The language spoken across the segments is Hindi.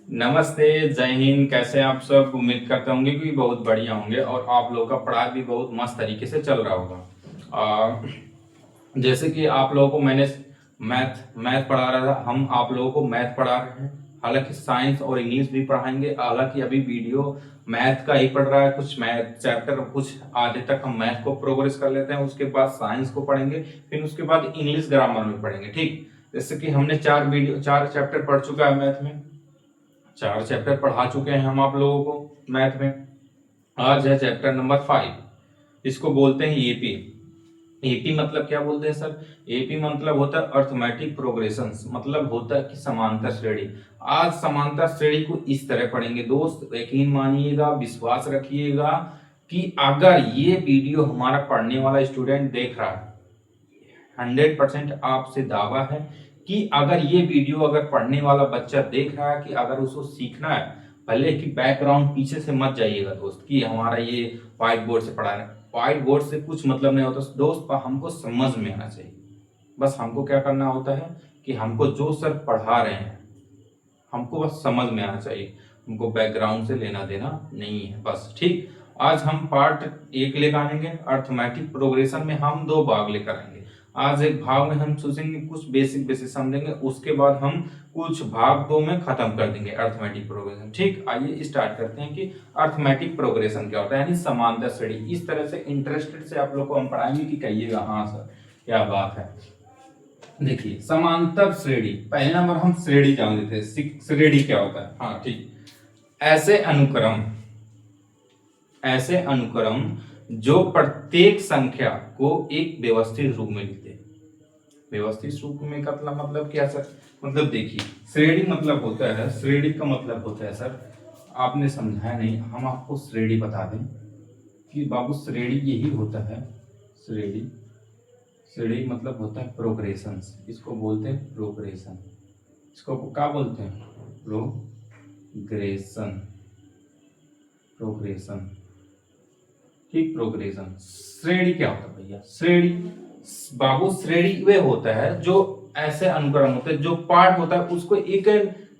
नमस्ते, जय हिंद। कैसे हैं आप सब? उम्मीद करते होंगे कि बहुत बढ़िया होंगे और आप लोगों का पढ़ाई भी बहुत मस्त तरीके से चल रहा होगा। जैसे कि आप लोगों को मैंने मैथ मैथ पढ़ा रहा था, हम आप लोगों को मैथ पढ़ा रहे हैं। हालांकि साइंस और इंग्लिश भी पढ़ाएंगे। हालांकि अभी वीडियो मैथ का ही पढ़ रहा है, कुछ मैथ चैप्टर, कुछ आधे तक हम मैथ को प्रोग्रेस कर लेते हैं, उसके बाद साइंस को पढ़ेंगे, फिर उसके बाद इंग्लिश ग्रामर में पढ़ेंगे। ठीक, जैसे कि हमने 4 चैप्टर पढ़ चुका है मैथ में, 4 चैप्टर पढ़ा चुके हैं हम आप लोगों को मैथ में। आज है चैप्टर नंबर 5। इसको बोलते हैं एपी। एपी मतलब क्या बोलते हैं सर? एपी मतलब होता है अर्थमेटिक प्रोग्रेशंस, मतलब होता है कि समांतर श्रेणी। आज समांतर श्रेणी को इस तरह पढ़ेंगे दोस्त, यकीन मानिएगा, विश्वास रखिएगा कि अगर ये वीडियो हमारा पढ़ने वाला स्टूडेंट देख रहा है, 100% आपसे दावा है कि अगर ये वीडियो अगर पढ़ने वाला बच्चा देख रहा है कि अगर उसको सीखना है, भले कि बैकग्राउंड पीछे से मत जाइएगा दोस्त कि हमारा ये व्हाइट बोर्ड से पढ़ा रहे हैं। व्हाइट बोर्ड से कुछ मतलब नहीं होता दोस्त, पर हमको समझ में आना चाहिए। बस हमको क्या करना होता है कि हमको जो सर पढ़ा रहे हैं हमको बस समझ में आना चाहिए, हमको बैकग्राउंड से लेना देना नहीं है बस। ठीक, आज हम पार्ट 1 लेकर आएंगे। अर्थमेटिक प्रोग्रेशन में हम 2 भाग लेकर आएंगे। आज एक भाग में हम सोचेंगे, कुछ बेसिक बेसिक समझेंगे, उसके बाद हम कुछ भाग 2 में खत्म कर देंगे अर्थमेटिक प्रोग्रेशन। ठीक, आइए स्टार्ट करते हैं कि अर्थमेटिक प्रोग्रेशन क्या होता है, यानी समांतर श्रेणी। इस तरह से इंटरेस्टेड से आप लोग को हम पढ़ाएंगे कि कहिएगा हाँ सर क्या बात है। देखिए, समांतर श्रेणी, पहले नंबर हम श्रेणी जान लेते हैं। श्रेणी क्या होता है? हाँ ठीक, ऐसे अनुक्रम जो प्रत्येक संख्या को एक व्यवस्थित रूप में लिखते हैं। व्यवस्थित रूप में का मतलब क्या सर? मतलब देखिए, श्रेणी मतलब होता है, श्रेणी का मतलब होता है सर, आपने समझाया नहीं, हम आपको श्रेणी बता दें कि बाबू श्रेणी यही होता है। श्रेणी श्रेणी मतलब होता है प्रोग्रेशन, इसको बोलते हैं प्रोग्रेशन। इसको क्या बोलते हैं? प्रोग्रेशन। प्रोग्रेशन, ठीक, प्रोग्रेशन। श्रेणी क्या होता है भैया? श्रेणी बाबू, श्रेणी वे होता है जो ऐसे अनुक्रम होते हैं, जो पार्ट होता है उसको एक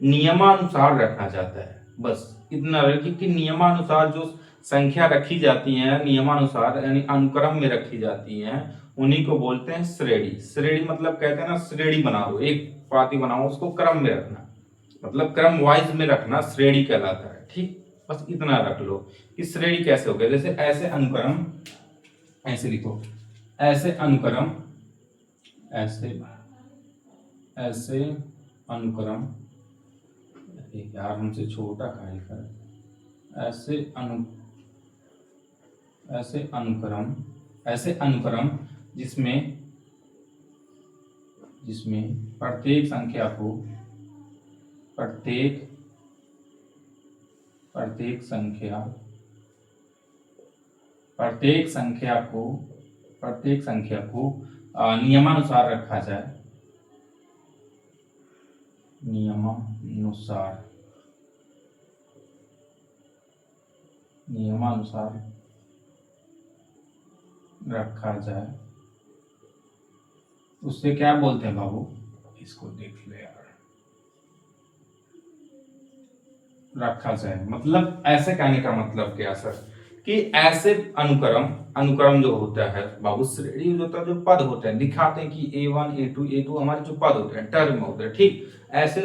नियमानुसार रखा जाता है। बस इतना रखिए कि नियमानुसार जो संख्या रखी जाती है, नियमानुसार यानी अनुक्रम में रखी जाती हैं, उन्हीं को बोलते हैं श्रेणी। श्रेणी मतलब कहते हैं ना, श्रेणी बना दो, एक पाती बनाओ, उसको क्रम में रखना, मतलब क्रम वाइज में रखना श्रेणी कहलाता है। ठीक, बस इतना रख लो कि श्रेणी कैसे हो गया। जैसे ऐसे अनुक्रम, ऐसे लिखो, ऐसे अनुक्रम, ऐसे ऐसे अनुक्रम, यार हमसे छोटा खाली कर, ऐसे अनुक्रम जिसमें प्रत्येक संख्या को नियमानुसार रखा जाए, नियमानुसार रखा जाए, उससे क्या बोलते हैं बाबू? इसको देख ले यार, रखा जाए मतलब ऐसे कहने का मतलब क्या सर कि ऐसे अनुक्रम जो होता है बाबू, श्रेणी जो होता है, जो पद होते हैं, दिखाते हैं कि A1 A2 A2 हमारे जो पद होते हैं, टर्म होते हैं। ठीक, ऐसे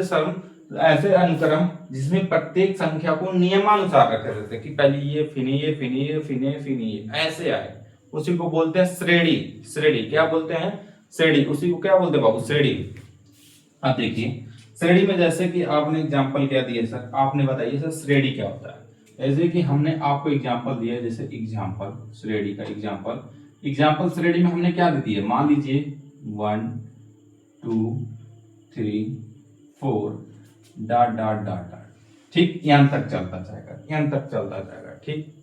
अनुक्रम जिसमें प्रत्येक संख्या को नियमानुसार रखे जाते हैं कि पहले ये फिर ये फिर ये फिर ये फिर ये ऐसे आए, उसी को बोलते हैं श्रेणी। श्रेणी क्या बोलते हैं? श्रेणी। उसी को क्या बोलते हैं बाबू? श्रेणी। अब देखिए, श्रेणी में जैसे कि आपने एग्जांपल क्या दिया सर, आपने बताइए सर श्रेणी क्या होता है। ऐसे कि हमने आपको एग्जांपल दिया है, जैसे एग्जांपल श्रेणी का एग्जांपल श्रेणी में हमने क्या दे दिया? मान लीजिए 1 2 3 4 डॉट डॉट डॉट डॉट, ठीक, यहाँ तक चलता जाएगा। ठीक,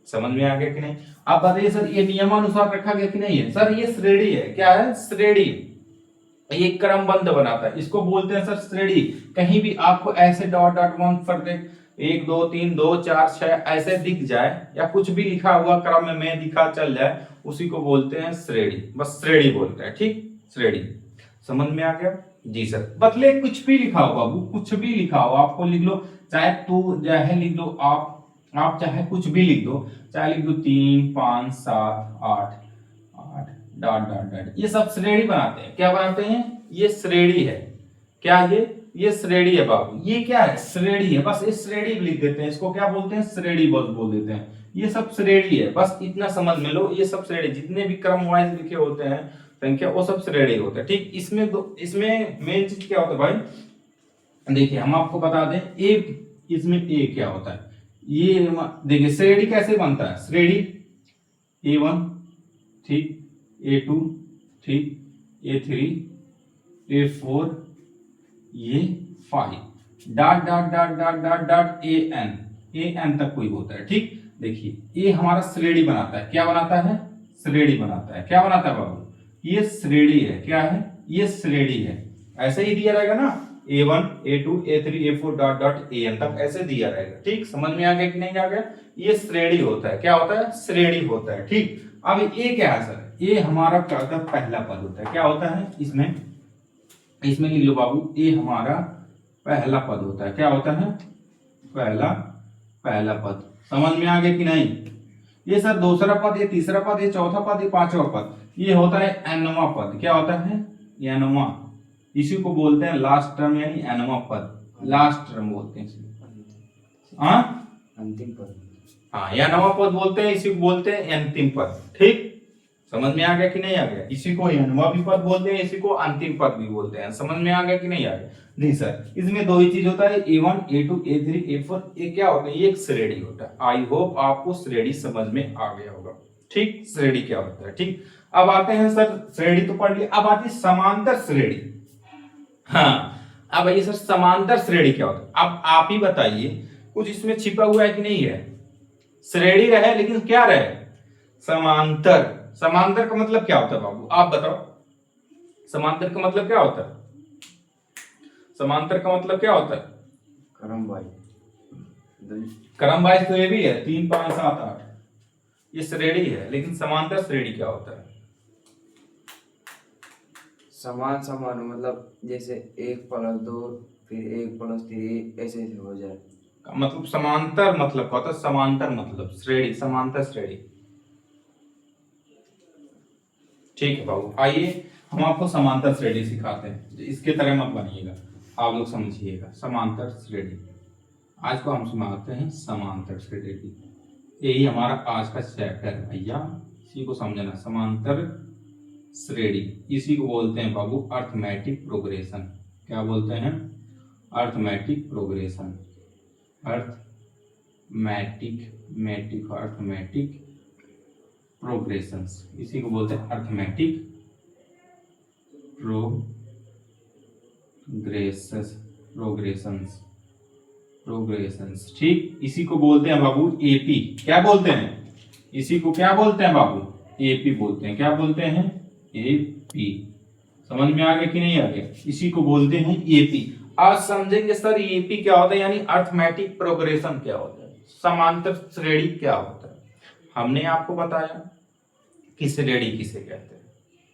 समझ में आ गया कि नहीं? आप बताइए सर, ये नियमानुसार रखा गया कि नहीं है? सर ये श्रेणी है। क्या है? श्रेणी। ये क्रमबद्ध बनाता है, इसको बोलते हैं सर श्रेणी। कहीं भी आपको ऐसे डॉट डॉट वन पर 1 2 3 2 4 6 ऐसे दिख जाए, या कुछ भी लिखा हुआ क्रम में दिखा चल जाए, उसी को बोलते हैं श्रेणी। बस श्रेणी बोलते हैं। ठीक, श्रेणी। समझ में आ गया? जी सर, बदले कुछ भी लिखा हो बाबू, कुछ भी लिखा हो, आपको लिख लो, चाहे तू चाहे लिख दो आप चाहे कुछ भी लिख दो, चाहे लिख दो 3 5 7 8 8 डॉट डॉट डॉट, ये सब श्रेणी बनाते हैं। क्या बनाते हैं? ये श्रेणी है। क्या ये श्रेणी है बाबू। ये क्या है? श्रेणी है। बस इस श्रेणी लिख देते हैं, इसको क्या बोलते हैं? श्रेणी बोल देते हैं। ये सब श्रेणी है, बस इतना समझ में लो। ये सब श्रेणी, जितने भी क्रम वाइज लिखे होते हैं संख्या, वो सब श्रेणी होते हैं। ठीक, इसमें मेन चीज क्या होता है भाई, देखिए हम आपको बता दें, इसमें ए क्या होता है। ये देखिए श्रेणी कैसे बनता है। श्रेणी A1, ठीक, A2, ठीक, A3, A4, ये 5 dot dot dot dot dot dot AN तक कोई होता है। ठीक, देखिए ये हमारा श्रेणी बनाता है। क्या बनाता है? श्रेणी बनाता है। क्या बनाता है बाबू? ये श्रेणी है। क्या है? ये श्रेणी है। ऐसे ही दिया रहेगा ना, A1, A2, A3, A4 dot dot AN तक ऐसे दिया रहेगा। ठीक, समझ में आ गया कि नहीं आ गया? ये श्रेणी होता है। क्या होता है? श्रेणी होता है। ठीक, अब ये क्या है सर? ये हमारा क्या होता है? पहला पद होता है। क्या होता है? इसमें लिख लो बाबू, ये हमारा पहला पद होता है। क्या होता है? पहला पद। समझ में आ गया कि नहीं? ये सर दूसरा पद, ये तीसरा पद, ये चौथा पद, ये पांचवा पद, ये होता है एनवा पद। क्या होता है? एनवा। इसी को बोलते हैं लास्ट टर्म, यानी एनवा पद। लास्ट टर्म बोलते हैं इसे। अंतिम पद। हाँ, एनवा पद बोलते हैं, इसी को बोलते हैं अंतिम पद। ठीक, समझ में आ गया कि नहीं आ गया? इसी को एनवा भी पद बोलते हैं, इसी को अंतिम पद भी बोलते हैं। समझ में आ गया कि नहीं आ गया? नहीं सर, इसमें दो ही चीज होता है, A1, A2, A3, A4। ये क्या होता है? ये एक श्रेणी होता है। आई होप आपको श्रेणी समझ में आ गया होगा। ठीक, श्रेणी क्या होता है। ठीक, अब आते हैं सर, श्रेणी तो पढ़ लिया, अब आती है समांतर श्रेणी। हाँ, अब आइए सर, समांतर श्रेणी क्या होता है? अब आप ही बताइए, कुछ इसमें छिपा हुआ है कि नहीं है? श्रेणी रहे, लेकिन क्या रहे? समांतर। समांतर का मतलब क्या होता है बाबू? आप बताओ, समांतर का मतलब क्या होता है? समांतर का मतलब क्या होता है? क्रम वाइज तो ये भी है, 3 5 7 8, ये श्रेणी है। लेकिन समांतर श्रेणी क्या होता है? समान मतलब जैसे 1+2 फिर 1+3 ऐसे हो जाए। मतलब समांतर मतलब क्या होता है? समांतर मतलब श्रेणी, समांतर श्रेणी। ठीक है बाबू, आइए हम आपको समांतर श्रेणी सिखाते हैं। इसके तरह मत बनिएगा, आप लोग समझिएगा। समांतर श्रेणी आज को हम सुनाते हैं, समांतर श्रेणी। यही हमारा आज का चैप्टर है भैया, इसी को समझना। समांतर श्रेणी, इसी को बोलते हैं बाबू अर्थमेटिक प्रोग्रेशन। क्या बोलते हैं? Arithmetic progression. अर्थमेटिक प्रोग्रेशंस, इसी को बोलते हैं अर्थमेटिक प्रोग्रेशंस। ठीक, इसी को बोलते हैं बाबू एपी। क्या बोलते हैं? इसी को क्या बोलते हैं बाबू? एपी बोलते हैं। क्या बोलते हैं? एपी। समझ में आ गया कि नहीं आ गया? इसी को बोलते हैं एपी। आज समझेंगे सर एपी क्या होता है, यानी अर्थमेटिक प्रोग्रेशन क्या होता है, समांतर श्रेणी क्या होता है। हमने आपको बताया कि श्रेणी किसे कहते हैं।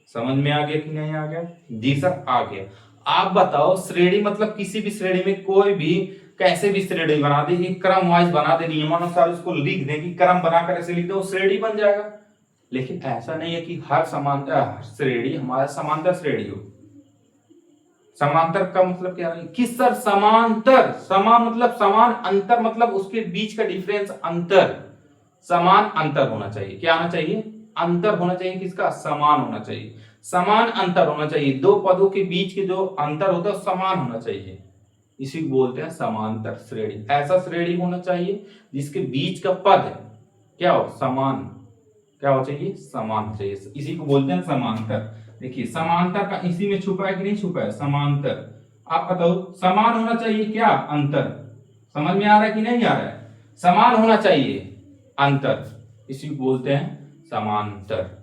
समझ में आ गया कि नहीं आ गया? जी सर, आ गया। आप बताओ, श्रेणी मतलब किसी भी श्रेणी में कोई भी कैसे भी श्रेणी बना दे, एक क्रम वाइज बना दे, नियमानुसार उसको लिख दे कि क्रम बनाकर ऐसे लिख दो, श्रेणी बन जाएगा। लेकिन ऐसा नहीं है कि हर समांतर श्रेणी हमारा समांतर श्रेणी हो। समांतर का मतलब क्या है कि सर समांतर, समान मतलब समान, अंतर मतलब उसके बीच का डिफरेंस, अंतर। समान अंतर होना चाहिए। क्या होना चाहिए? अंतर होना चाहिए। किसका? समान होना चाहिए। समान अंतर होना चाहिए। दो पदों के बीच के जो अंतर होता है समान होना चाहिए। इसी को बोलते हैं समांतर श्रेणी। ऐसा श्रेणी होना चाहिए जिसके बीच का पद क्या हो? समान। क्या हो चाहिए? समान चाहिए। इसी को बोलते हैं समांतर। देखिए समांतर का इसी में छुपा है कि नहीं छुपा है? समांतर। आप बताओ, समान होना चाहिए क्या? अंतर। समझ में आ रहा है कि नहीं आ रहा है? समान होना चाहिए, अंतर, इसी को बोलते हैं समांतर।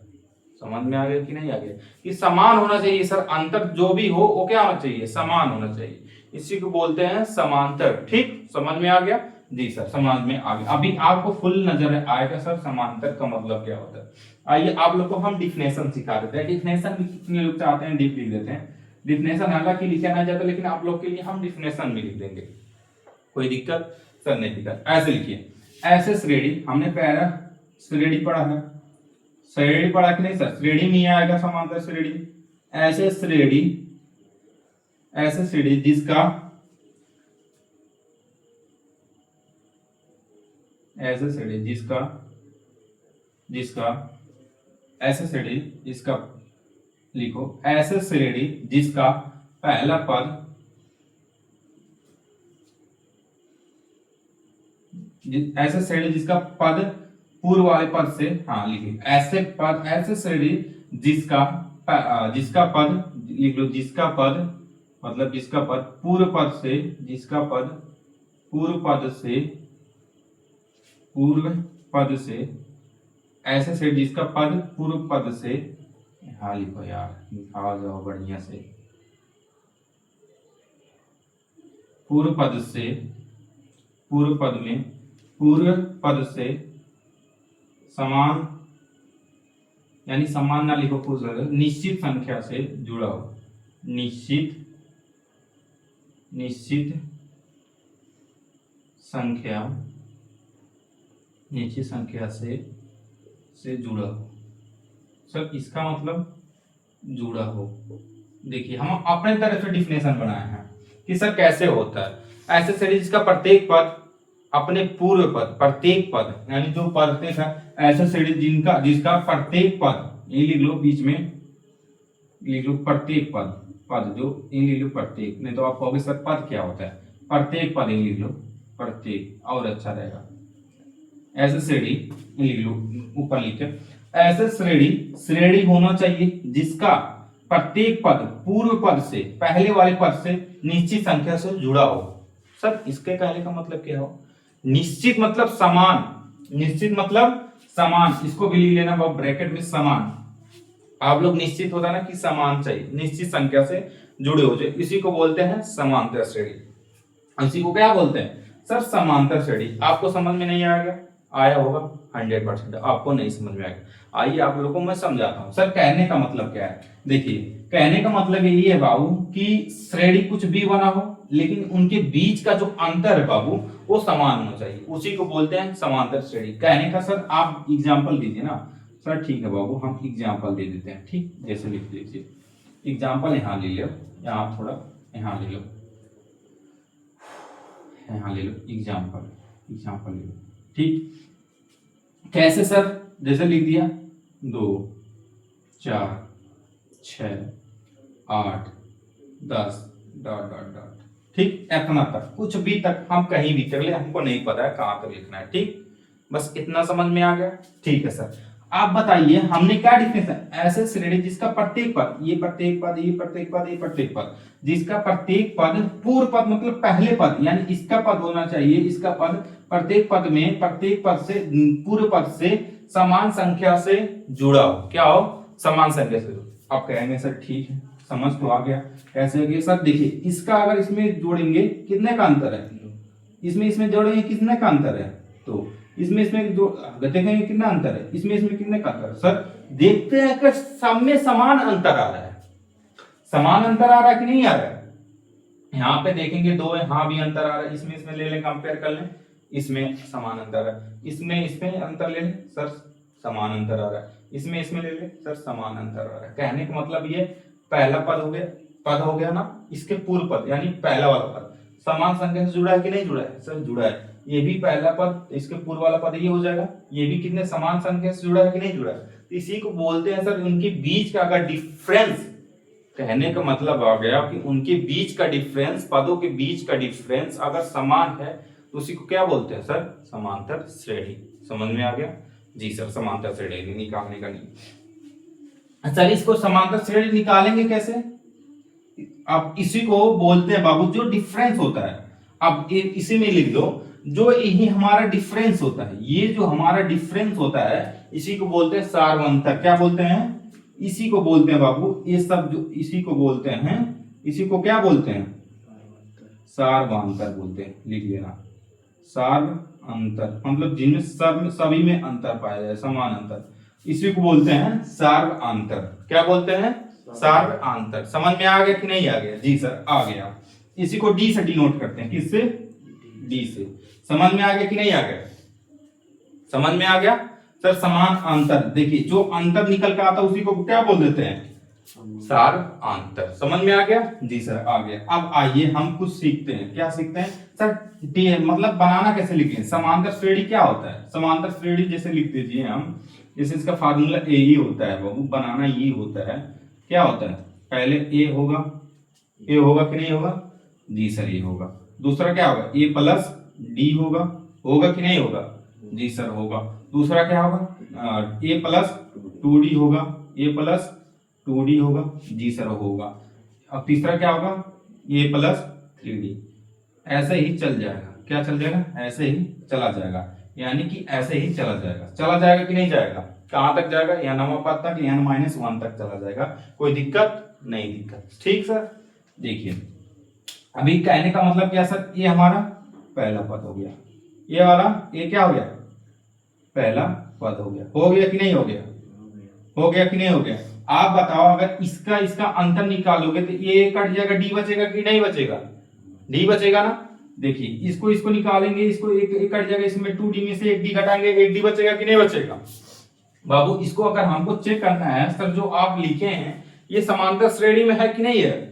समझ में आ गया कि नहीं आ गया? कि समान होना चाहिए सर, अंतर जो भी हो वो क्या होना चाहिए? समान होना चाहिए। इसी को बोलते हैं समांतर। ठीक, समझ में आ गया? जी सर, समझ में आ गया। अभी आपको फुल नजर आएगा सर समांतर का मतलब क्या होता है। आइए आप लोग को हम डिफिनेशन सिखा देते हैं। डिफिनेशन भी कितने लोग चाहते हैं? डीप लिख देते हैं। डिफिनेशन हालांकि लिखा ना जाता, लेकिन आप लोग के लिए हम डिफिनेशन में लिख देंगे, कोई दिक्कत सर नहीं दिक्कत। ऐसे लिखिए, ऐसे श्रेणी, हमने पहला श्रेणी पढ़ा है, श्रेणी पढ़ा कि नहीं सर? श्रेणी में ही आएगा समांतर श्रेणी। ऐसे श्रेणी, ऐसे श्रेणी जिसका, ऐसे श्रेणी जिसका, जिसका, ऐसे श्रेणी जिसका, लिखो, ऐसे श्रेणी जिसका पहला पद, ऐसे श्रेणी जिसका पद पूर्व वाले पद से, हाँ लिखिए, ऐसे पद, ऐसे श्रेणी जिसका जिसका पद, लिख लो, जिसका पद मतलब जिसका पद पूर्व पद से, जिसका पद पूर्व पद से, पूर्व पद से, ऐसे श्रेणी जिसका पद पूर्व पद से, हाँ लिखो यार, लिखा जाओ बढ़िया से, पूर्व पद से, पूर्व पद में, पूर्व पद से समान, यानी समान ना लिखो, पूर्व निश्चित संख्या से जुड़ा हो, निश्चित, निश्चित संख्या, निश्चित संख्या से जुड़ा हो। सर इसका मतलब जुड़ा हो, देखिए हम अपने तरफ से डिफिनेशन बनाए हैं कि सर कैसे होता है। ऐसे श्रेणी जिसका प्रत्येक पद अपने पूर्व पद, प्रत्येक पद यानी जो प्रत्येक है, ऐसे श्रेणी जिनका, जिसका प्रत्येक पद, ये लिख लो, बीच में लिख लो प्रत्येक पद, पद जो, ये लिख लो प्रत्येक, नहीं तो आप कहोगे सर पद क्या होता है, प्रत्येक पद, ये लिख लो प्रत्येक, और अच्छा रहेगा। ऐसे श्रेणी लिख लो, ऊपर लिखे, ऐसे श्रेणी, श्रेणी होना चाहिए जिसका प्रत्येक पद पूर्व पद से, पहले वाले पद से निश्चित संख्या से जुड़ा हो। सर इसके कहने का मतलब क्या हो? निश्चित मतलब समान, निश्चित मतलब समान, इसको भी लिख लेना ब्रैकेट में, समान। आप लोग निश्चित होता ना कि समान चाहिए, निश्चित संख्या से जुड़े हो जाए, इसी को बोलते हैं समांतर श्रेणी। इसी को क्या बोलते हैं सर? समांतर श्रेणी। आपको समझ में नहीं आएगा? आया होगा 100%, आपको नहीं समझ में आएगा। आइए आप लोगों को मैं समझाता हूँ। सर कहने का मतलब क्या है? देखिए कहने का मतलब यही है बाबू कि श्रेणी कुछ भी बना हो, लेकिन उनके बीच का जो अंतर है बाबू वो समान होना चाहिए, उसी को बोलते हैं समांतर श्रेणी। कहने का सर आप एग्जाम्पल दीजिए ना। सर ठीक है बाबू, हम एग्जाम्पल दे देते हैं, ठीक, जैसे लिख दीजिए एग्जाम्पल, यहाँ ले लो, यहाँ थोड़ा यहाँ ले लो, यहाँ ले लो एग्जाम्पल, एग्जाम्पल ले लो, ठीक। कैसे सर? जैसे लिख दिया 2 4 6 8 10 डॉट डॉट डॉट, ठीक, इतना तक, कुछ भी तक, हम कहीं भी कर ले, हमको नहीं पता है कहाँ तक लिखना है, ठीक, बस इतना समझ में आ गया? ठीक है सर, आप बताइए हमने क्या डिफिनेशन, ऐसे श्रेणी जिसका प्रत्येक पद, ये प्रत्येक पद, ये प्रत्येक पद, ये प्रत्येक पद, जिसका प्रत्येक पद पूर्व पद मतलब पहले पद, यानी इसका पद होना चाहिए, इसका पद प्रत्येक पद में, प्रत्येक पद से, पूर्व पद से समान संख्या से जुड़ा हो। क्या हो? समान संख्या से। आप कहेंगे सर ठीक है, समझ तो आ गया, कैसे है सर? देखिए इसका अगर इसमें जोड़ेंगे कितने का अंतर है, इसमें जोड़ेंगे कितने का अंतर है, तो इसमें जो देखेंगे कितना अंतर है, इसमें कितने का अंतर है। सर देखते हैं कि सब में समान अंतर आ रहा है, समान अंतर आ रहा है कि नहीं आ रहा है? यहाँ पे देखेंगे 2 है, हाँ भी अंतर आ रहा है, इसमें ले लें, कंपेयर कर लें, इसमें समान अंतर है, इसमें अंतर ले लें, सर समान अंतर आ रहा है, इसमें ले लें, सर समान अंतर आ रहा है। कहने का मतलब ये पहला पद हो गया ना, इसके पूर्व पद यानी पहला वाला पद समान संख्या से जुड़ा है कि नहीं जुड़ा है? सर जुड़ा है। ये भी पहला पद, इसके पूर्व वाला पद ये हो जाएगा, ये भी कितने समान संख्या से जुड़ा है कि नहीं जुड़ा है? तो इसी को बोलते हैं सर उनके बीच का अगर डिफरेंस, कहने का मतलब आ गया कि उनके बीच का डिफरेंस, पदों के बीच का डिफरेंस अगर समान है तो उसी को क्या बोलते हैं सर? समांतर श्रेणी। समझ में आ गया? जी सर, समांतर श्रेणी निकालने का नहीं। सर इसको समांतर श्रेणी निकालेंगे कैसे? अब इसी को बोलते हैं बाबू जो डिफरेंस होता है। अब इसी में लिख दो, जो यही हमारा डिफरेंस होता है, ये जो हमारा डिफरेंस होता है इसी को बोलते हैं सार्वंतर। क्या बोलते हैं? इसी को बोलते हैं बाबू, ये सब जो इसी को बोलते हैं, इसी को क्या बोलते हैं? सार्वंतर बोलते हैं, लिख लेना सार्वंतर, मतलब जिनमें सब सभी में अंतर पाया जाए, समान अंतर, इसी को बोलते हैं सार्वंतर। क्या बोलते हैं? सार्वआंतर। समझ में आ गया कि नहीं आ गया? जी सर आ गया। इसी को डी से डिनोट करते हैं, किससे? डी से। समझ में आ गया कि नहीं आ गया? समझ में आ गया सर। समान अंतर, देखिए जो अंतर निकल के आता है उसी को क्या बोल देते हैं? सार्वआंतर। समझ में आ गया? जी सर आ गया। अब आइए हम कुछ सीखते हैं। क्या सीखते हैं सर? मतलब बनाना कैसे लिखें? समांतर श्रेणी क्या होता है? समांतर श्रेणी जैसे लिख दीजिए हम, जैसे इसका फार्मूला ए ही होता है बाबू, बनाना ये होता है। क्या होता है? पहले ए होगा, ए होगा कि नहीं होगा? जी सर ये होगा। दूसरा क्या होगा? ए प्लस डी होगा, होगा कि नहीं होगा? जी सर होगा। दूसरा क्या होगा? ए प्लस 2d होगा, ए प्लस 2d होगा। जी सर होगा। अब तीसरा क्या होगा? ए प्लस 3d। ऐसे ही चल जाएगा। क्या चल जाएगा? ऐसे ही चला जाएगा, यानी कि ऐसे ही चला जाएगा। चला जाएगा कि नहीं जाएगा? कहां तक जाएगा? n पद तक, n-1 तक चला जाएगा। कोई दिक्कत नहीं? दिक्कत ठीक सर। देखिए अभी कहने का मतलब क्या सर? ये हमारा पहला पद हो गया, ये वाला ये क्या हो गया? पहला पद हो गया। हो गया कि नहीं हो गया? हो गया कि नहीं हो गया? आप बताओ, अगर इसका इसका अंतर निकालोगे तो ये कट जाएगा, डी बचेगा कि नहीं बचेगा? डी बचेगा ना। देखिए इसको इसको निकालेंगे, इसको एक कट जाएगा, इसमें 2d में से एक डी घटाएंगे, एक डी बचेगा कि नहीं बचेगा? बाबू इसको अगर हमको चेक करना है सर, जो आप लिखे हैं ये समांतर श्रेणी में है कि नहीं है?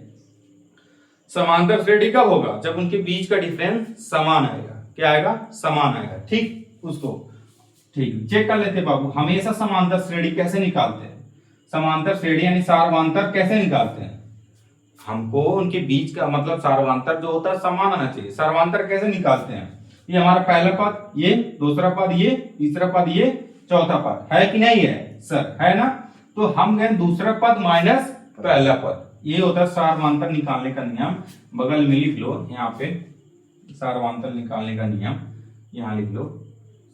समांतर श्रेणी कब होगा? जब उनके बीच का डिफरेंस समान आएगा। क्या आएगा? समान आएगा। ठीक, उसको ठीक चेक कर लेते बाबू। हमेशा समांतर श्रेणी कैसे निकालते हैं? समांतर श्रेणी यानी सार्वंतर कैसे निकालते हैं? हमको उनके बीच का मतलब सार्वंतर जो होता है समान आना चाहिए। सार्वंतर कैसे निकालते हैं? ये हमारा पहला पद, ये दूसरा पद, ये तीसरा पद, ये चौथा पद, है कि नहीं है सर? है ना। तो हम गए दूसरा पद माइनस पहला पद, ये होता है सार्वंतर निकालने का नियम। बगल में लिख लो यहाँ पे, सार्वंतर निकालने का नियम यहाँ लिख लो,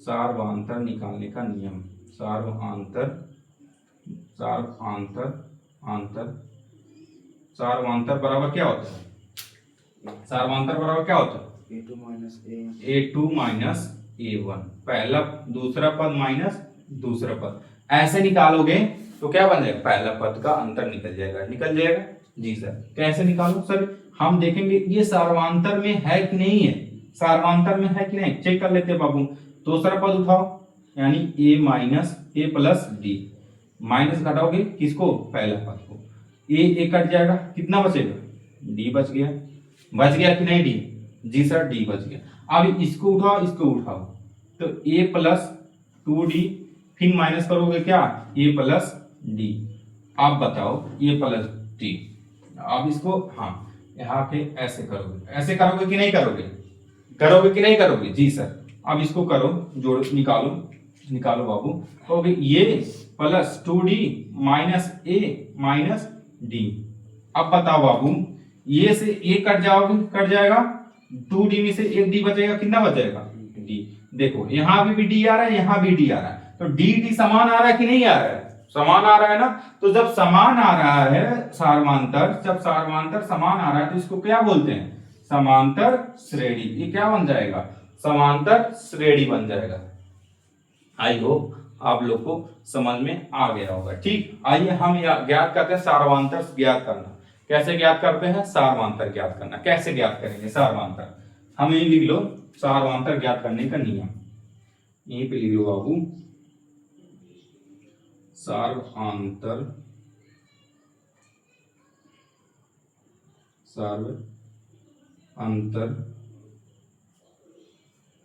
सार्वंतर निकालने का नियम। सार्वंतर सार्वंतर बराबर क्या होता है? सार्वंतर बराबर क्या होता है? a2 minus a1। पहला दूसरा पद माइनस दूसरा पद, ऐसे निकालोगे तो क्या बन जाएगा? पहला पद का अंतर निकल जाएगा। निकल जाएगा? जी सर। कैसे निकालो सर? हम देखेंगे ये सार्वंतर में है कि नहीं है। सार्वंतर में है कि नहीं चेक कर लेते हैं बाबू। दूसरा पद उठाओ, यानी a minus A plus D, minus घटाओगे किसको? पहला पद को। ए कट जाएगा, कितना बचेगा? डी बच गया। बच गया कि नहीं डी? जी सर डी बच गया। अब इसको उठाओ, इसको उठाओ, तो a प्लस 2d, फिर माइनस करोगे क्या? a plus D. आप बताओ a प्लस डी। अब इसको हाँ यहाँ पे ऐसे करोगे, ऐसे करोगे कि नहीं करोगे? करोगे कि नहीं करोगे? जी सर। अब इसको करो, जोड़ निकालो, निकालो बाबू। तो ये plus 2d minus a minus D. अब बताओ बाबू, ये से a कट जाओगे, कट जाएगा, 2d में से एक d बचेगा, कितना बचेगा? d। देखो यहाँ भी d आ रहा है, यहाँ भी d आ रहा है, तो d समान आ रहा है कि नहीं आ रहा है? समान आ रहा है ना। तो जब समान आ रहा है सार्वंतर, जब सार्वंतर समान आ रहा है तो इसको क्या बोलते हैं? समांतर श्रेणी। ये क्या बन जाएगा? समांतर श्रेणी बन जाएगा। आई होप आप लोग को समझ में आ गया होगा। ठीक, आइए हम ज्ञात करते हैं सार्वंतर ज्ञात करना। कैसे ज्ञात करते हैं? सार्वंतर ज्ञात करना। कैसे ज्ञात करेंगे सार्वंतर? हम ये लिख लो, सार्वंतर ज्ञात करने का नियम यहीं पे लिख लो बाबू। सार्वंतर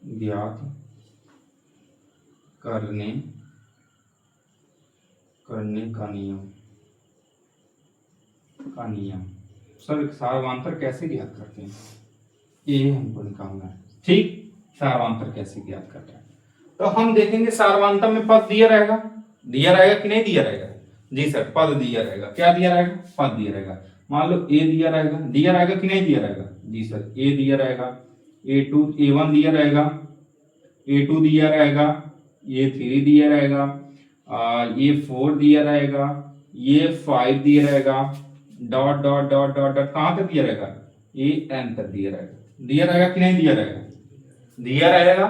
ज्ञात करने का नियम। सर सार्वंतर कैसे ज्ञात करते हैं? ये हमको निकालना है। ठीक, सार्वंतर कैसे ज्ञात करते हैं तो हम देखेंगे। सार्वंतर में पद दिया रहेगा, दिया रहेगा कि नहीं दिया रहेगा? जी सर पद दिया रहेगा। क्या दिया रहेगा? पद दिया रहेगा। मान लो a दिया रहेगा, दिया रहेगा कि नहीं दिया रहेगा? जी सर a दिया रहेगा, a1 दिया रहेगा, a2 दिया रहेगा, a3 दिया रहेगा, a4 दिया रहेगा, a5 दिया रहेगा, dot dot dot dot dot कहां तक दिया रहेगा? an तक दिया रहेगा। दिया रहेगा कि नहीं दिया रहेगा? दिया रहेगा।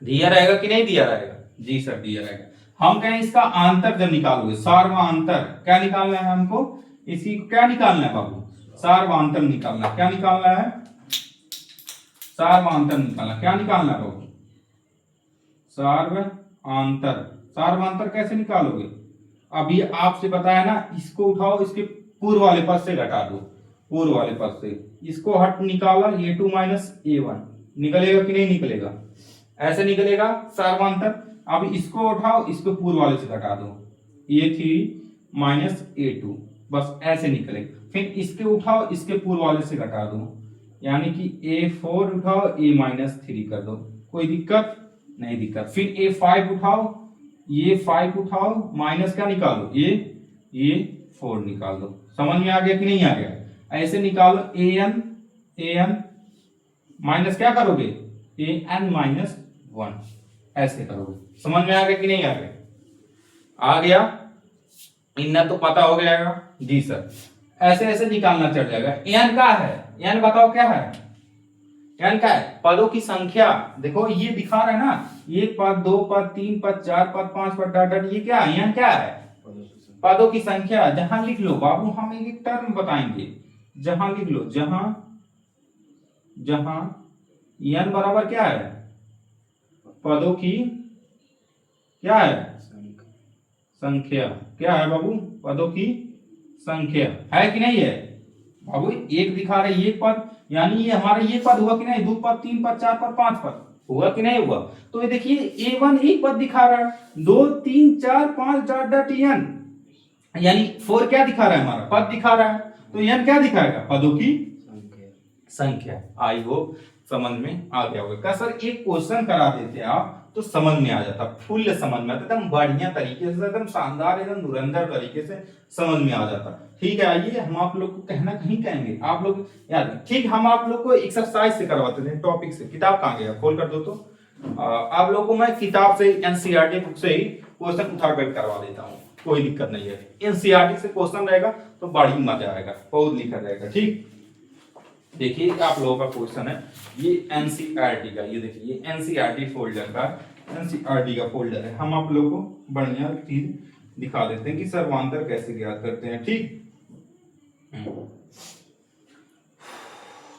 दिया रहेगा कि नहीं दिया रहेगा? जी सर दिया रहेगा। हम कहें इसका आंतर जब निकालोगे, सार्वआंतर क्या निकालना है हमको, इसी को क्या निकालना है बाबू, सार्वआंतर निकालना है। क्या निकालना है, सार्वआंतर निकालना। क्या निकालना है बाबू, सार्वआंतर। सार्वआंतर कैसे निकालोगे, अभी आपसे बताया ना, इसको उठाओ, इसके पूर्व वाले पद से घटा दो, पूर्व वाले पद से इसको हट निकाला, a2 माइनस a1 निकलेगा कि नहीं निकलेगा, ऐसे निकलेगा सार्वआंतर। अब इसको उठाओ, इसको पूर्व वाले से घटा दो, a3 माइनस a2, बस ऐसे निकलेगा। फिर इसके उठाओ, इसके पूर्व वाले से घटा दो, यानी कि a4 उठाओ, a माइनस 3 कर दो, कोई दिक्कत नहीं दिक्कत। फिर a5 उठाओ, ये 5 उठाओ, माइनस क्या निकालो, ये 4 निकाल दो। समझ में आ गया कि नहीं आ गया, ऐसे निकालो। an माइनस क्या करोगे, an माइनस 1 ऐसे करोगे। समझ में आ गया कि नहीं आ गया, आ गया, इतना तो पता हो गया जी सर। ऐसे ऐसे निकालना चल जाएगा। n का है, n बताओ क्या है, n का है पदों की संख्या। देखो ये दिखा रहा है ना, एक पद, दो पद, तीन पद, चार पद, पांच पद, डॉट डॉट, ये क्या है, n क्या है, पदों की संख्या। जहां लिख लो बाबू, हम एक टर्म बताएंगे, जहां लिख लो, जहां n बराबर क्या है, पदों की क्या है, संख्या। क्या है बाबू, पदों की संख्या है कि नहीं है बाबू। एक दिखा रहे ये पद, यानी ये हमारा ये पद हुआ कि नहीं, दो पद, तीन पद, चार पद, पांच पद हुआ कि नहीं हुआ। तो ये देखिए a1 एक पद दिखा रहा है, 2 3 4 5 डॉट डॉट n, यानी 4 क्या दिखा रहा है, हमारा पद दिखा रहा है। तो n क्या दिखाएगा, पदों की संख्या। आई होप समझ में आ गया होगा। क्या सर एक क्वेश्चन करा देते आप तो समझ में आ जाता, फुल समझ में आता, एकदम बढ़िया तरीके से, एकदम शानदार, एकदम धुरंधर तरीके से समझ में आ जाता। ठीक है, आइए हम आप लोग को कहना कहीं कहेंगे, आप लोग याद, ठीक, हम आप लोग को एक्सरसाइज से करवाते थे, टॉपिक से। किताब कहाँ गया, खोल कर दो तो। आप लोग को मैं किताब से, एनसीईआरटी बुक से ही क्वेश्चन उठा कर करवा देता हूँ, कोई दिक्कत नहीं है। एनसीईआरटी से क्वेश्चन रहेगा तो बड़ी मजा आएगा, बहुत लिखा रहेगा। ठीक, देखिए आप लोगों का क्वेश्चन है, ये एनसीईआरटी का, ये देखिए ये एनसीईआरटी फोल्डर का, एनसीईआरटी का फोल्डर है। हम आप लोगों को बढ़िया चीज दिखा देते हैं कि सर्वांतर कैसे ज्ञात करते हैं। ठीक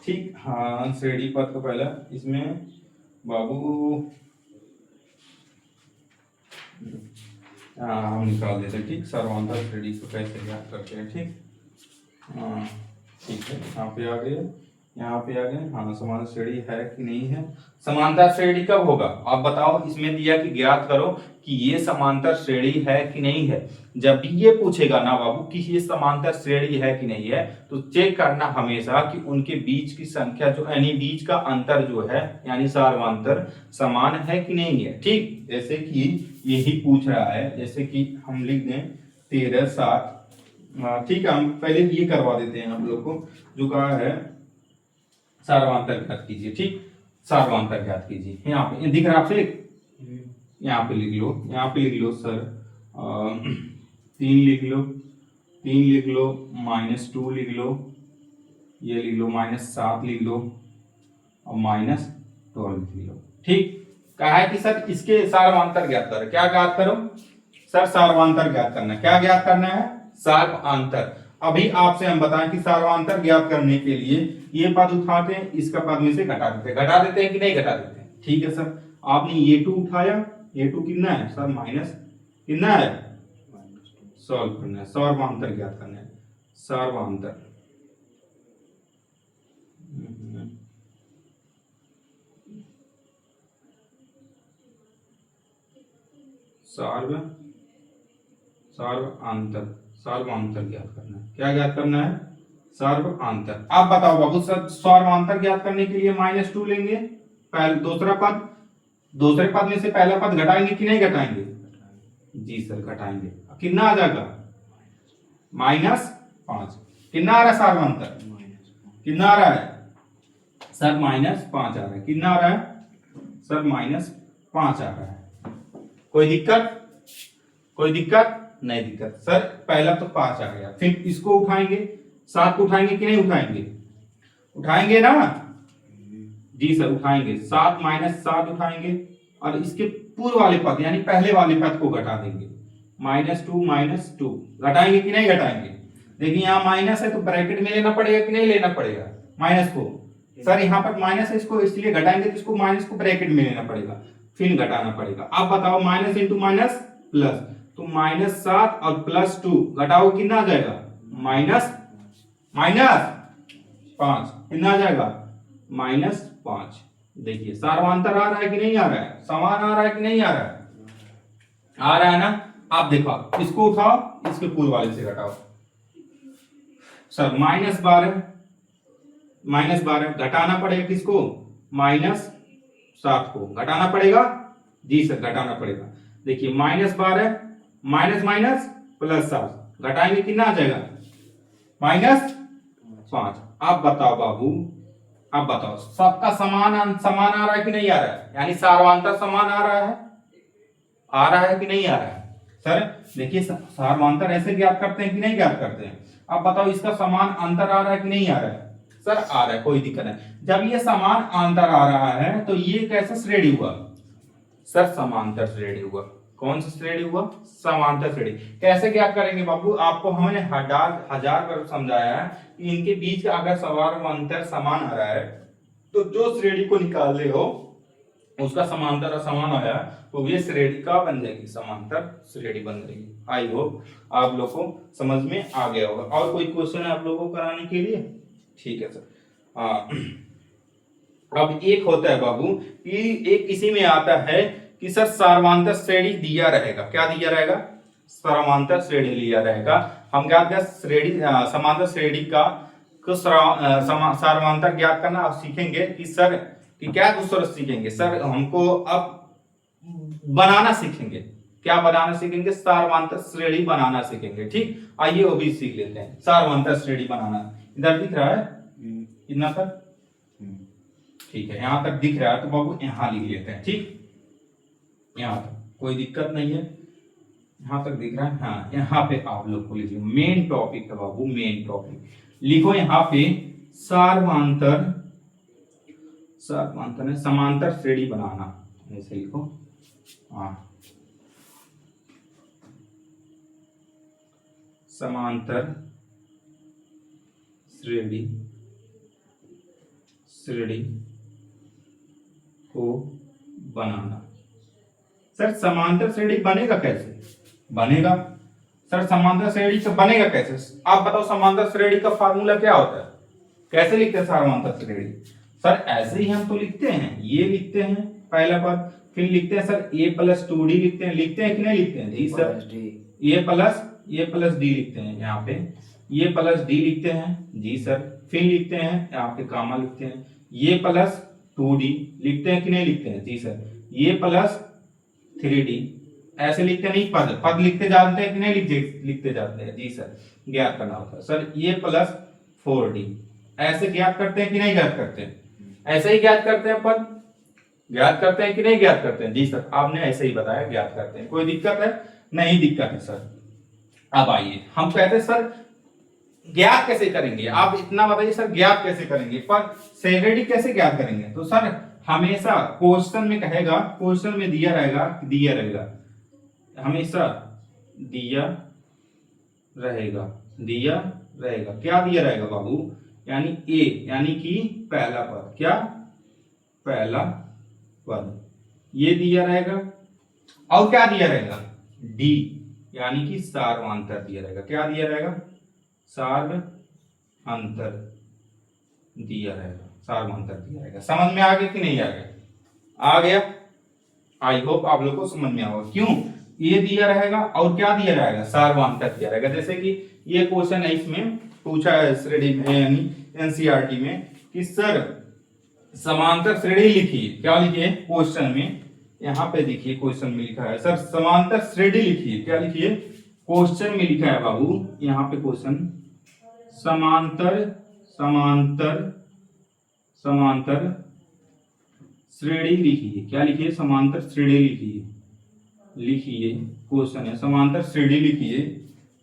ठीक, हाँ श्रेणी पद का पहला, इसमें बाबू हम निकाल देते हैं। ठीक, सर्वांतर श्रेणी को कैसे ज्ञात करते हैं। ठीक, ठीक है, यहाँ पे आ गए, यहाँ पे आ गए। हाँ, समांतर श्रेणी है कि नहीं है। समांतर श्रेणी कब होगा, आप बताओ। इसमें दिया कि ज्ञात करो कि ये समांतर श्रेणी है कि नहीं है। जब भी ये पूछेगा ना बाबू कि ये समांतर श्रेणी है कि नहीं है, तो चेक करना हमेशा कि उनके बीच की संख्या जो, यानी बीच का अंतर जो है, यानी सार्वंतर समान है कि नहीं है। ठीक, जैसे कि यही पूछ रहा है, जैसे कि हम लिख दें 13 7। ठीक है, हम पहले ये करवा देते हैं हम लोग को, जो कहा है सार्वंतर ज्ञात कीजिए। ठीक, सार्वंतर ज्ञात कीजिए। यहाँ पे दिख रहा है आपसे, यहाँ पे लिख लो, यहाँ पे लिख लो सर 3 लिख लो, 3 लिख लो, -2 लिख लो, ये लिख लो, -7 लिख लो और -12 लिख लो। ठीक, कहा है कि सर इसके सार्वंतर ज्ञात करो। क्या ज्ञात करो सर, सार्वंतर ज्ञात करना। क्या ज्ञात करना है, सार्वंतर। अभी आपसे हम बताएं कि सार्वंतर ज्ञात करने के लिए ये पद उठाते हैं, इसका पद में से घटा देते हैं। घटा देते हैं कि नहीं घटा देते हैं। ठीक है सर, आपने ये 2 उठाया, ये 2 कितना है सर, माइनस कितना है, सॉल्व करना है, सार्वंतर ज्ञात करना है। सार्वंतर सार्वंतर, सार्वंतर ज्ञात करना है। क्या ज्ञात करना है, सार्वंतर। आप बताओ बाबू सर, सार्वंतर ज्ञात करने के लिए -2 लेंगे, दूसरे पद में से पहला पद घटाएंगे कि नहीं घटाएंगे, जी सर घटाएंगे। कितना आ जाएगा, -5। कितना आ रहा है सार्वंतर, कितना आ रहा है सर, -5 आ रहा है। कितना आ रहा है सर, -5 आ रहा है। कोई दिक्कत, कोई दिक्कत नहीं दिक्कत सर। पहला तो 5 आ गया, फिर इसको उठाएंगे, 7 को उठाएंगे कि नहीं उठाएंगे, उठाएंगे ना, जी सर उठाएंगे। 7 -7 उठाएंगे और इसके पूर्व वाले पद यानी पहले वाले पद को घटा देंगे। -2 घटाएंगे कि नहीं घटाएंगे? देखिए यहाँ माइनस है तो ब्रैकेट में लेना पड़ेगा कि नहीं लेना पड़ेगा माइनस को? सर यहाँ पर माइनस है, इसको इसलिए घटाएंगे तो इसको माइनस को ब्रैकेट में लेना पड़ेगा, फिर घटाना पड़ेगा। अब बताओ माइनस इंटू माइनस प्लस, तो -7 और +2 घटाओ कितना आ जाएगा? -5 कितना आ जाएगा? -5। देखिए सार्वंतर आ रहा है कि नहीं आ रहा है? समान आ रहा है कि नहीं आ रहा है? आ रहा है ना? आप देखो इसको उठाओ, इसके पूर्व वाले से घटाओ। सर -12 घटाना पड़ेगा किसको? -7 को घटाना पड़ेगा। जी सर घटाना पड़ेगा। देखिए -12 माइनस प्लस 7 घटाएंगे कितना आ जाएगा? -5। अब बताओ बाबू, अब बताओ सबका समान आ रहा है कि नहीं आ रहा है? यानी सार्वंतर समान आ रहा है? आ रहा है कि नहीं आ रहा है? सर देखिए सार्वंतर ऐसे ज्ञात करते हैं कि नहीं ज्ञात करते हैं? अब बताओ इसका समान अंतर आ रहा है कि नहीं आ रहा है? सर आ रहा है, कोई दिक्कत नहीं। जब ये समान अंतर आ रहा है तो ये कैसा श्रेणी हुआ? सर समांतर श्रेणी हुआ। कौन सा श्रेणी हुआ? समांतर श्रेणी। कैसे ज्ञात करेंगे बाबू? आपको हमने हजार बार समझाया है कि इनके बीच का अगर समांतर समान आ रहा है तो जो श्रेणी को निकाल ले हो उसका समांतर और समान आया तो ये श्रेणी का बन जाएगी, समांतर श्रेणी बन जाएगी। आई होप आप लोग को समझ में आ गया होगा। और कोई क्वेश्चन है आप लोगों को कराने के लिए? ठीक है सर। अब एक होता है बाबू कि एक किसी में आता है कि सर सार्वंतर श्रेणी दिया रहेगा। क्या दिया रहेगा? समांतर श्रेणी लिया रहेगा। हम ज्ञात कर श्रेणी समांतर श्रेणी का सार्वंतर ज्ञात करना आप सीखेंगे कि सर कि क्या दूसरा सीखेंगे? सर हमको अब बनाना सीखेंगे। क्या बनाना सीखेंगे? सार्वंतर श्रेणी बनाना सीखेंगे। ठीक, आइए वो भी सीख लेते हैं। सार्वंतर श्रेणी बनाना इधर दिख रहा है कितना तक? ठीक है, यहां तक दिख रहा है तो बाबू यहां लिख लेते हैं। ठीक, यहां तक कोई दिक्कत नहीं है। यहां तक दिख रहा है? हाँ, यहाँ पे आप लोग को लिखिए मेन टॉपिक है बाबू, मेन टॉपिक लिखो यहाँ पे सार्वंतर है समांतर श्रेणी बनाना, ऐसे लिखो। हाँ, समांतर श्रेणी को बनाना। सर समांतर श्रेणी बनेगा कैसे? बनेगा सर समांतर श्रेणी से बनेगा कैसे? आप बताओ समांतर श्रेणी का फार्मूला क्या होता है? कैसे लिखते हैं समांतर श्रेणी? सर ऐसे ही हम तो लिखते हैं, ये लिखते हैं पहला पद, फिर लिखते हैं सर a+2d लिखते हैं कि नहीं लिखते हैं? जी सर, a+d लिखते हैं यहाँ पे, a+d लिखते हैं जी सर, फिर लिखते हैं यहाँ पे गामा लिखते हैं, a+2d लिखते हैं कि नहीं लिखते हैं? जी सर, a+3d ऐसे लिखते नहीं, पद लिखते जाते हैं कि नहीं लिखते जाते हैं? जी सर, ज्ञात करना होता है। सर a+4d ऐसे ज्ञात करते हैं कि नहीं ज्ञात करते हैं? ऐसे ही ज्ञात करते हैं, पद ज्ञात करते हैं कि नहीं ज्ञात करते हैं? जी सर, आपने ऐसे ही बताया ज्ञात करते हैं। कोई दिक्कत है? नहीं दिक्कत है सर। अब आइए हम कहते हैं सर ज्ञात कैसे करेंगे? आप इतना बताइए सर ज्ञात कैसे करेंगे, पर श्रेणी कैसे ज्ञात करेंगे? तो सर हमेशा क्वेश्चन में कहेगा, क्वेश्चन में दिया रहेगा हमेशा दिया रहेगा क्या दिया रहेगा बाबू? यानी ए यानी कि पहला पद, क्या पहला पद ये दिया रहेगा, और क्या दिया रहेगा? डी यानी कि सार्वंतर दिया रहेगा। क्या दिया रहेगा? सार्वंतर दिया रहेगा। समझ में आ गया कि नहीं आ गया? आ गया। आई होप आप लोग को समझ में आएगा। क्यों? ये दिया रहेगा और क्या दिया रहेगा? सार्वंतर दिया रहेगा। जैसे कि ये क्वेश्चन है, इसमें पूछा है श्रेणी में यानी एनसीईआरटी में कि सर समांतर श्रेणी लिखिए। क्या लिखिए क्वेश्चन में? यहाँ पे देखिए क्वेश्चन में लिखा है सर समांतर श्रेणी लिखिए। क्या लिखिए? क्वेश्चन में लिखा है बाबू, यहाँ पे क्वेश्चन समांतर श्रेणी लिखिए। क्या लिखिए? समांतर श्रेणी लिखिए। क्वेश्चन है समांतर श्रेणी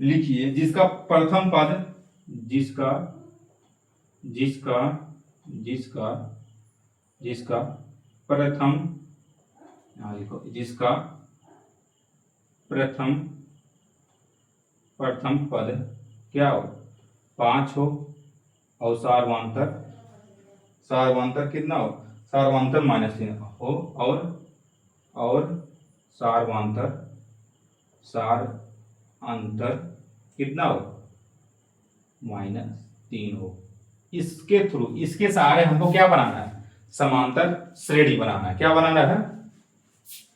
लिखिए जिसका प्रथम पद जिसका प्रथम यहाँ लिखो जिसका प्रथम पद क्या हो 5 हो और सारवांतर कितना हो, सारवांतर -3 हो और सार अंतर कितना हो -3 हो। इसके थ्रू, इसके सहारे हमको क्या बनाना है, समांतर श्रेणी बनाना है। क्या बनाना है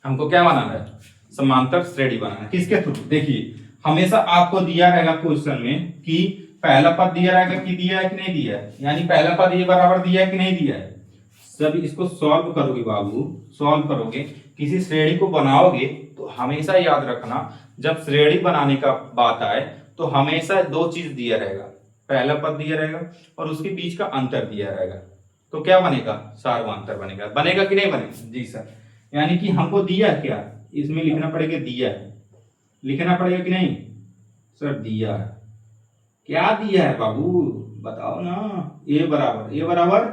हमको, क्या बनाना है, समांतर श्रेणी बनाना है। किसके थ्रू, देखिए हमेशा आपको दिया रहेगा क्वेश्चन में कि पहला पद दिया रहेगा कि दिया है कि नहीं दिया है, यानी पहला पद ये बराबर दिया है कि नहीं दिया है। जब इसको सॉल्व करोगे बाबू, सॉल्व करोगे, किसी श्रेणी को बनाओगे तो हमेशा याद रखना, जब श्रेणी बनाने का बात आए तो हमेशा दो चीज दिया रहेगा, पहला पद दिया रहेगा और उसके बीच का अंतर दिया रहेगा। तो क्या बनेगा, सारवांतर बनेगा। बनेगा कि नहीं बनेगा, जी सर। यानी कि हमको दिया क्या, इसमें लिखना पड़ेगा दिया है, लिखना पड़ेगा कि नहीं सर, दिया है। क्या दिया है बाबू बताओ ना, ए बराबर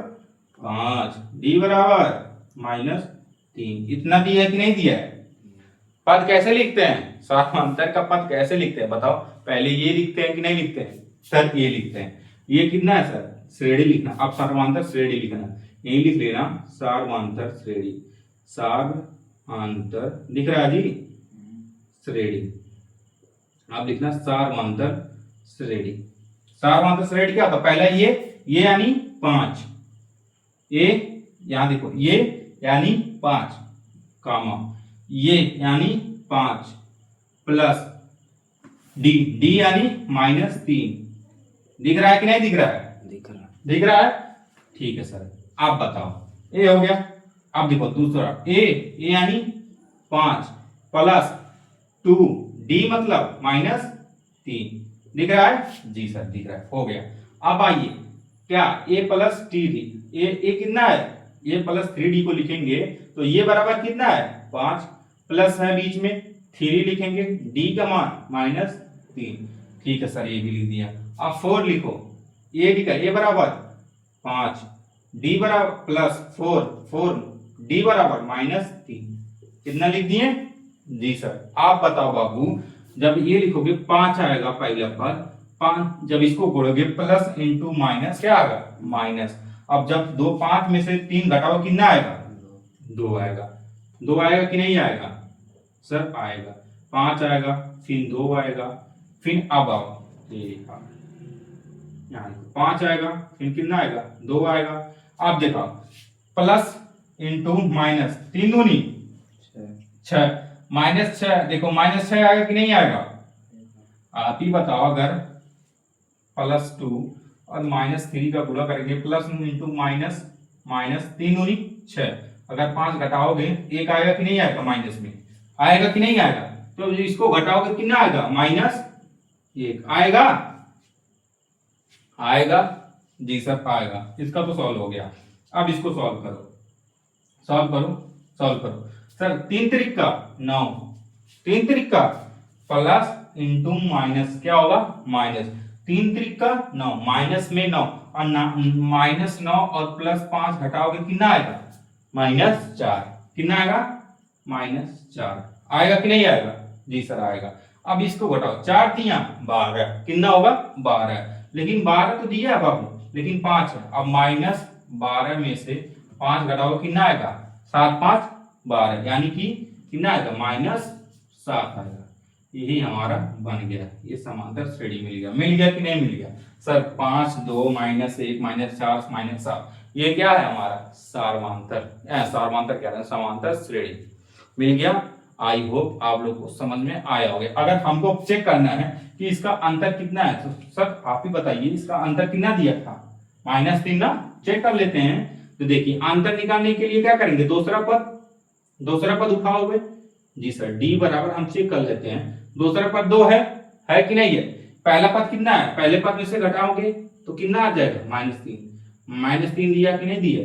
5, डी बराबर -3, इतना दिया है कि नहीं दिया है। पद कैसे लिखते हैं, सारवांतर का पद कैसे लिखते हैं बताओ, पहले ये लिखते हैं कि नहीं लिखते हैं सर, ये लिखते हैं। ये कितना है सर, श्रेणी लिखना। अब सारवांतर श्रेणी लिखना, यही लिख लेना, सारवांतर श्रेणी, सारवांतर दिख रहा है जी, श्रेणी। अब लिखना सारवांतर श्रेणी। सारवांतर श्रेणी क्या होता है, पहला ये यानी 5, ये यहां देखो, ये यानी 5 कामा, ये यानी 5 प्लस डी यानी -3। दिख रहा है कि नहीं दिख रहा है, दिख रहा है। ठीक है सर, आप बताओ, ए हो गया। अब देखो दूसरा, ए यानी 5 प्लस 2, डी मतलब -3। दिख रहा है, जी सर दिख रहा है, हो गया। अब आइए क्या, ए प्लस टी डी, ए कितना है, ए प्लस 3d को लिखेंगे तो ये बराबर कितना है 5, प्लस है बीच में 3 लिखेंगे, डी का मान -3। ठीक है सर, ये भी लिख दिया। अब 4 लिखो, ए लिखा, ए बराबर 5, डी बराबर प्लस 4 डी बराबर -3। कितना लिख दिए, जी सर। आप बताओ बाबू, जब ये लिखोगे 5 आएगा पहला पद, 5 जब इसको जोड़ोगे प्लस इंटू माइनस क्या आएगा, माइनस। अब जब 5 में से 3 घटाओ कितना आएगा, 2 आएगा। 2 आएगा कि नहीं आएगा सर, आएगा। 5 आएगा, फिर 2 आएगा, फिर अब आओ, ये लिखा यहाँ 5 आएगा, फिर कितना आएगा, 2 आएगा। अब देखो प्लस इंटू माइनस, 3 दूनी 6, -6, देखो -6 आएगा कि नहीं आएगा, आप ही बताओ। अगर +2 और -3 का गुणा करेंगे, प्लस इंटू माइनस, -3 दूनी 6, अगर 5 घटाओगे 1 आएगा कि नहीं आएगा, माइनस में आएगा कि नहीं आएगा। तो इसको घटाओगे कितना आएगा, -1 आएगा जी सर, आएगा। इसका तो सॉल्व हो गया। अब इसको सॉल्व करो सर। 3 त्रिक का 9, 3 त्रिक का प्लस इंटू माइनस क्या होगा, माइनस। 3 त्रिक का 9, माइनस में 9 और -9 और +5 घटाओगे कितना आएगा, -4। कितना आएगा, -4 आएगा कि नहीं आएगा, जी सर आएगा। अब इसको घटाओ, 4 तिया 12, कितना होगा 12, लेकिन 12 तो दिया है बाबू, लेकिन 5 है। अब -12 में से 5 घटाओ कितना आएगा, 7 5 12, यानी कि कितना आएगा, -7 आएगा। यही हमारा बन गया, ये समांतर श्रेणी मिल गया कि नहीं मिल गया सर। 5 2 -1 -4 -7, ये क्या है हमारा सारवांतर क्या है, समांतर श्रेणी मिल गया। आई होप आप लोग को समझ में आया होगा। अगर हमको चेक करना है कि इसका अंतर कितना है, तो सर आप ही बताइए, इसका अंतर कितना दिया था, -3 ना। चेक कर लेते हैं। तो देखिए अंतर निकालने के लिए क्या करेंगे, दूसरा पद उठाओगे, जी सर। डी बराबर हम चेक कर लेते हैं, दूसरा पद 2 है कि नहीं है। पहला पद कितना है, पहले पद में से घटाओगे तो कितना आ जाएगा, -3 दिया कि नहीं दिया।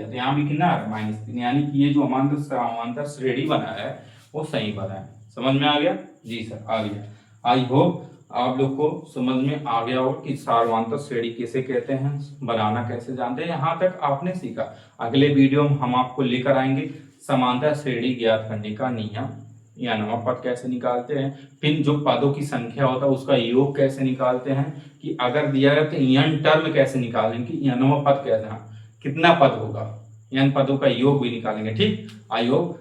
तो यहाँ भी कितना आ रहा है, -3, यानी कि ये जो हमारा समांतर श्रेणी बना है वो सही बना है। समझ में आ गया, जी सर आ गया। आई होप आप लोग को समझ में आ गया हो कि सारवांतर श्रेणी किसे कहते हैं, बनाना कैसे जानते हैं, यहाँ तक आपने सीखा। अगले वीडियो में हम आपको लेकर आएंगे समांतर श्रेणी ज्ञात करने का नियम, यानवा पद कैसे निकालते हैं, फिर जो पदों की संख्या होता है उसका योग कैसे निकालते हैं, कि अगर दिया गया तो यन टर्म कैसे निकालेंगे, कि यनवा पद कैसे, कितना पद होगा, यन पदों का योग भी निकालेंगे। ठीक, आई होप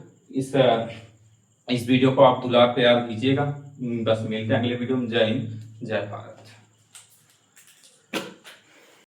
इस वीडियो को आप दुलार प्यार दीजिएगा। बस मिलते हैं अगले वीडियो में। जय हिंद, जय भारत।